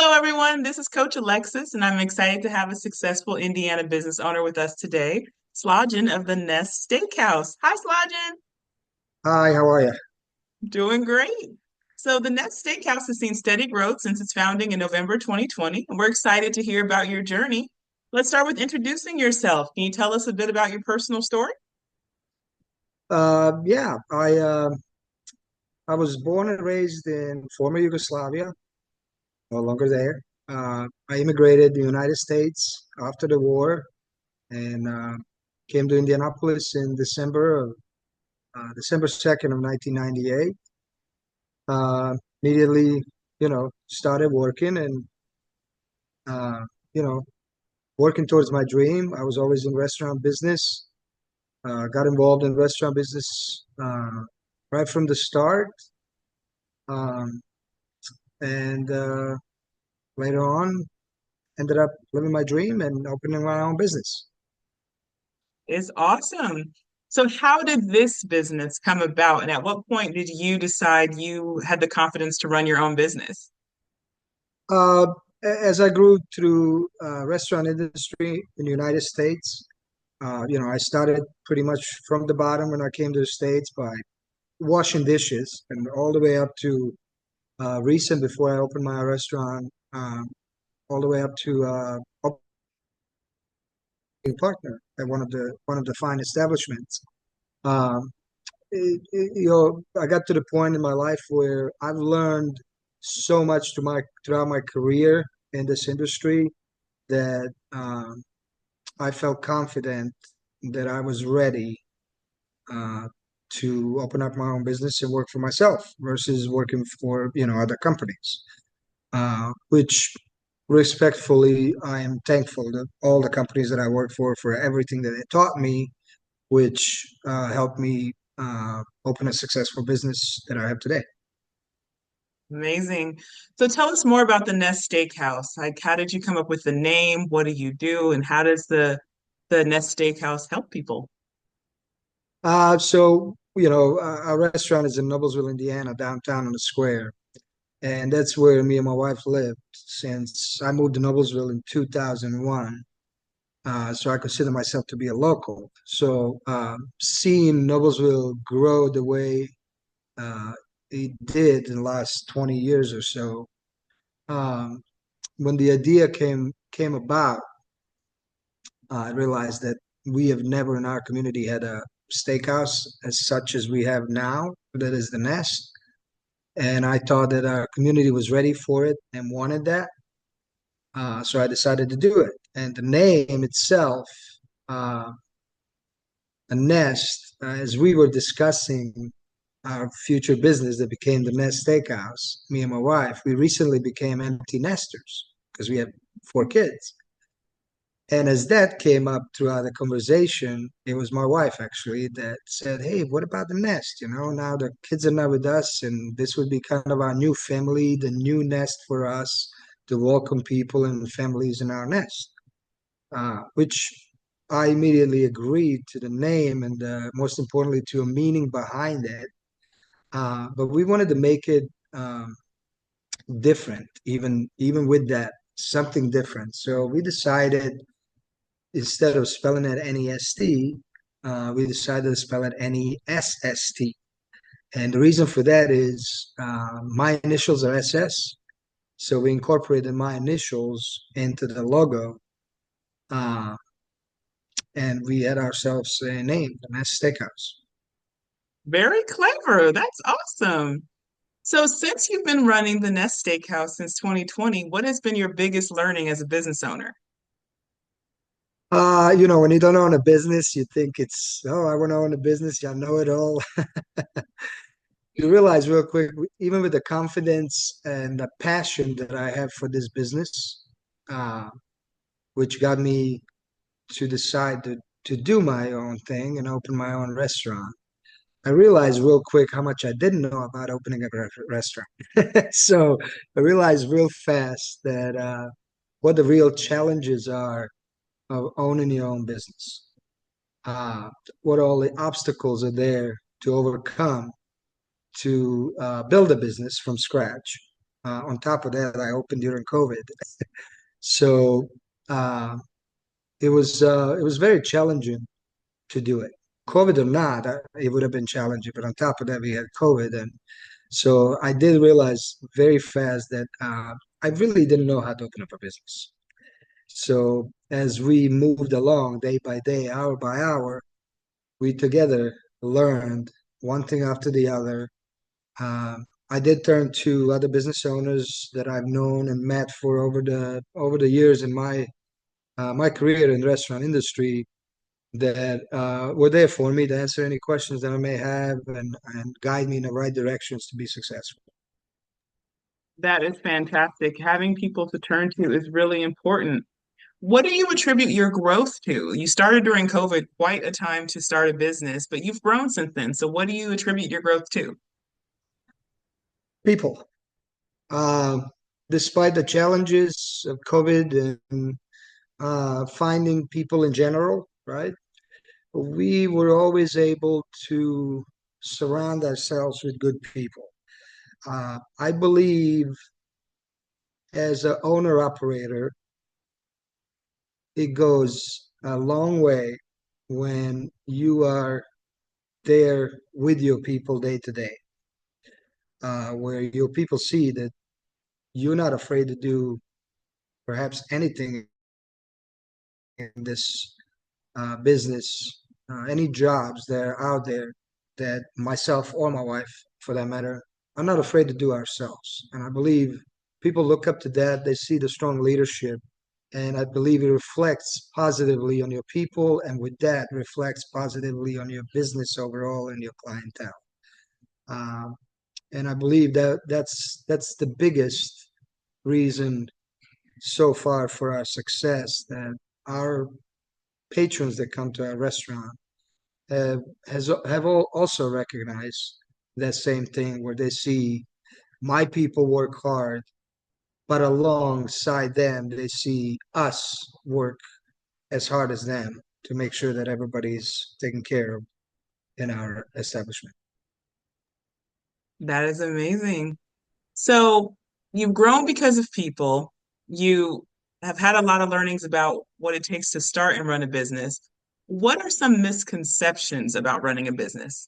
Hello, everyone. This is Coach Alexis, and I'm excited to have a successful Indiana business owner with us today, Sladan of the Nesst Steakhouse. Hi, Sladan. Hi, how are you? Doing great. So, the Nesst Steakhouse has seen steady growth since its founding in November 2020, and we're excited to hear about your journey. Let's start with introducing yourself. Can you tell us a bit about your personal story? Yeah, I was born and raised in former Yugoslavia, no longer there. I immigrated to the United States after the war and came to Indianapolis in December 2nd of 1998. Immediately, started working and uh, you know, working towards my dream. I was always in restaurant business. Got involved in restaurant business right from the start. Um, and later on ended up living my dream and opening my own business. It's awesome. So, how did this business come about, and at what point did you decide you had the confidence to run your own business? uh, as I grew through restaurant industry in the United States, I started pretty much from the bottom when I came to the States by washing dishes and all the way up to recent before I opened my restaurant, all the way up to opening partner at one of the fine establishments. Um, I got to the point in my life where I've learned so much throughout my career in this industry that I felt confident that I was ready uh, to open up my own business and work for myself versus working for other companies. Which respectfully, I am thankful to all the companies that I work for everything that they taught me, which helped me open a successful business that I have today. Amazing. So tell us more about the Nest Steakhouse. Like, how did you come up with the name? What do you do? And how does the Nest Steakhouse help people? Our restaurant is in Noblesville, Indiana, downtown on the square. And that's where me and my wife lived since I moved to Noblesville in 2001. So I consider myself to be a local. So seeing Noblesville grow the way uh, it did in the last 20 years or so, um, when the idea came about, I realized that we have never in our community had a steakhouse as such as we have now. That is the Nest, and I thought that our community was ready for it and wanted that. So I decided to do it. And the name itself, uh, a Nest, as we were discussing our future business that became the Nest Steakhouse, me and my wife, we recently became empty nesters because we have 4 kids. And as that came up throughout the conversation, it was my wife actually that said, "Hey, what about the nest? Now the kids are not with us, and this would be kind of our new family, the new nest for us to welcome people and families in our nest." Which I immediately agreed to the name and most importantly to a meaning behind it. But we wanted to make it different, even with that, something different. So we decided instead of spelling it Nest, we decided to spell it Nessst. And the reason for that is my initials are SS. So we incorporated my initials into the logo, uh, and we had ourselves a name, the Nesst Steakhouse. Very clever. That's awesome. So since you've been running the Nest Steakhouse since 2020, what has been your biggest learning as a business owner? When you don't own a business, you think oh, I want to own a business. I know it all. You realize real quick, even with the confidence and the passion that I have for this business, uh, which got me to decide to do my own thing and open my own restaurant. I realized real quick how much I didn't know about opening a restaurant. So I realized real fast that what the real challenges are of owning your own business, uh, what all the obstacles are there to overcome to build a business from scratch. On top of that, I opened during COVID, so uh, it was very challenging to do it. COVID or not, it would have been challenging. But on top of that, we had COVID, and so I did realize very fast that I really didn't know how to open up a business. So as we moved along day by day, hour by hour, we together learned one thing after the other. I did turn to other business owners that I've known and met for over the years in my career in the restaurant industry that were there for me to answer any questions that I may have and guide me in the right directions to be successful. That is fantastic. Having people to turn to is really important. What do you attribute your growth to? You started during COVID, quite a time to start a business, but you've grown since then. So what do you attribute your growth to? People, uh, despite the challenges of COVID and finding people in general, right? We were always able to surround ourselves with good people. I believe as an owner operator, it goes a long way when you are there with your people day to day, where your people see that you're not afraid to do perhaps anything in this business, any jobs that are out there that myself or my wife, for that matter, are not afraid to do ourselves. And I believe people look up to that. They see the strong leadership. And I believe it reflects positively on your people, and with that, reflects positively on your business overall and your clientele. Um, and I believe that that's the biggest reason so far for our success, that our patrons that come to our restaurant have also recognized that same thing, where they see my people work hard, but alongside them they see us work as hard as them to make sure that everybody's taken care of in our establishment. That is amazing. So you've grown because of people. You have had a lot of learnings about what it takes to start and run a business. What are some misconceptions about running a business?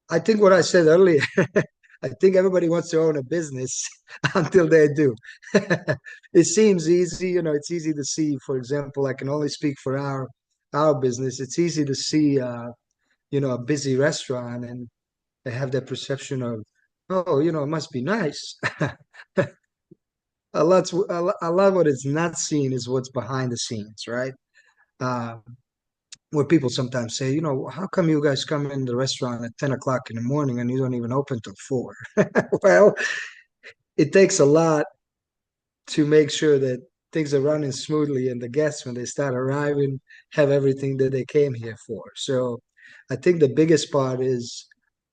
I think what I said earlier, I think everybody wants to own a business until they do. It seems easy, it's easy to see. For example, I can only speak for our business. It's easy to see a busy restaurant and they have that perception of, oh, it must be nice. A lot what is not seen is what's behind the scenes, right? Uh, where people sometimes say, how come you guys come in the restaurant at 10 o'clock in the morning and you don't even open till 4? Well, it takes a lot to make sure that things are running smoothly and the guests, when they start arriving, have everything that they came here for. So I think the biggest part is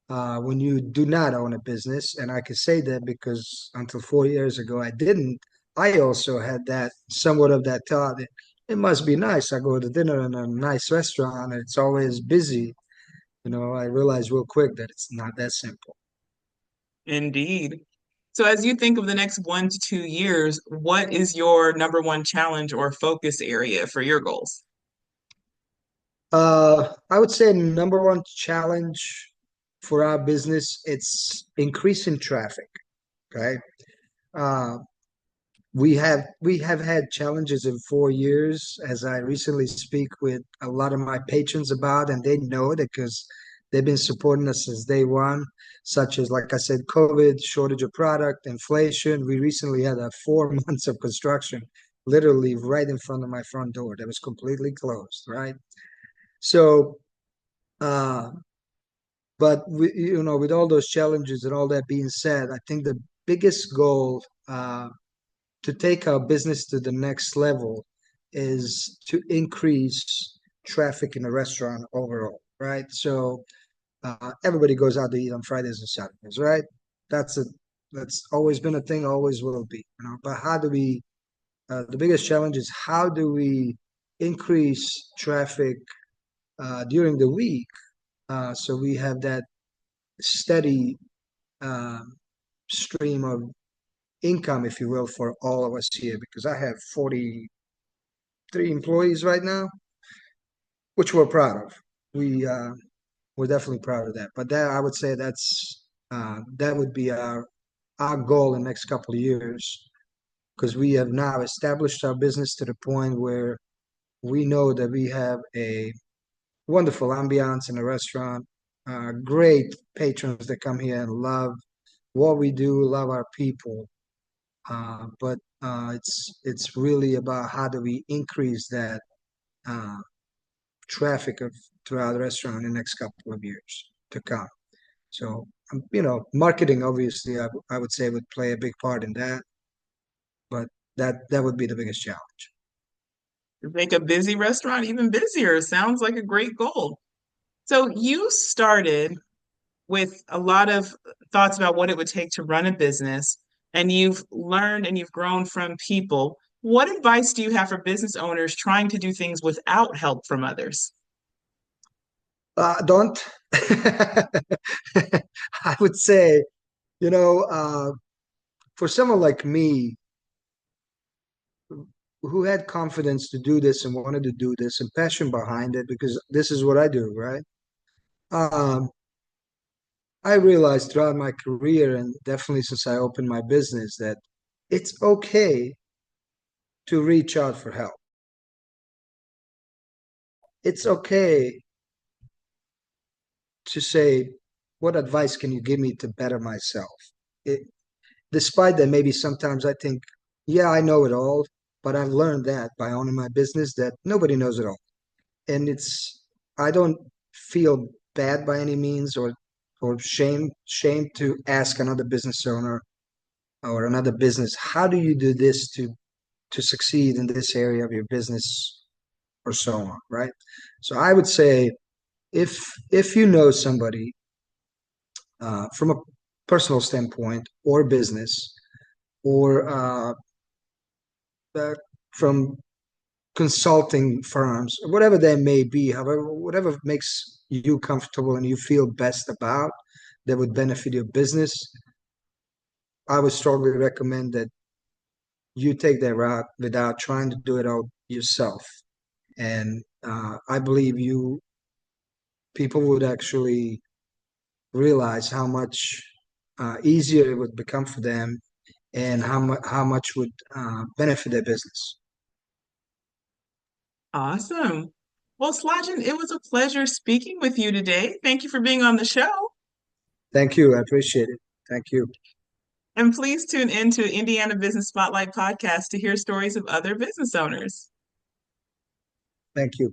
when you do not own a business, and I can say that because until 4 years ago I didn't. I also had that somewhat of that thought that it must be nice. I go to dinner in a nice restaurant and it's always busy. I realized real quick that it's not that simple. Indeed. So as you think of the next 1 to 2 years, what is your number one challenge or focus area for your goals? I would say number one challenge for our business, it's increasing traffic, right? Uh, we have had challenges in 4 years, as I recently speak with a lot of my patrons about, and they know it because they've been supporting us since day one, such as, like I said, COVID, shortage of product, inflation. We recently had 4 months of construction, literally right in front of my front door that was completely closed, right? So, uh, but with all those challenges and all that being said, I think the biggest goal to take our business to the next level is to increase traffic in the restaurant overall, right? So everybody goes out to eat on Fridays and Saturdays, right? That's a that's always been a thing, always will be. But how do we? The biggest challenge is how do we increase traffic during the week, so we have that steady um, stream of income, if you will, for all of us here because I have 43 employees right now, which we're proud of. We we're definitely proud of that. But that I would say that would be our goal in the next couple of years because we have now established our business to the point where we know that we have a wonderful ambiance in the restaurant, great patrons that come here and love what we do, love our people. But it's really about how do we increase that uh, traffic throughout the restaurant in the next couple of years to come. So, marketing obviously I would say would play a big part in that, but that would be the biggest challenge. Make a busy restaurant even busier. Sounds like a great goal. So you started with a lot of thoughts about what it would take to run a business, and you've learned and you've grown from people. What advice do you have for business owners trying to do things without help from others? Don't. I would say, you know, for someone like me who had confidence to do this and wanted to do this and passion behind it because this is what I do, right? Um, I realized throughout my career and definitely since I opened my business that it's okay to reach out for help. It's okay to say, what advice can you give me to better myself? It, Despite that, maybe sometimes I think, yeah, I know it all, but I've learned that by owning my business that nobody knows it all. And I don't feel bad by any means or shame to ask another business owner or another business, how do you do this to succeed in this area of your business or so on, right? So I would say if you know somebody from a personal standpoint or business or uh, from consulting firms, whatever they may be, however, whatever makes you comfortable and you feel best about that would benefit your business, I would strongly recommend that you take that route without trying to do it all yourself. And I believe you people would actually realize how much easier it would become for them and how much would benefit their business. Awesome. Well, Slajan, it was a pleasure speaking with you today. Thank you for being on the show. Thank you. I appreciate it. Thank you. And please tune in to Indiana Business Spotlight podcast to hear stories of other business owners. Thank you.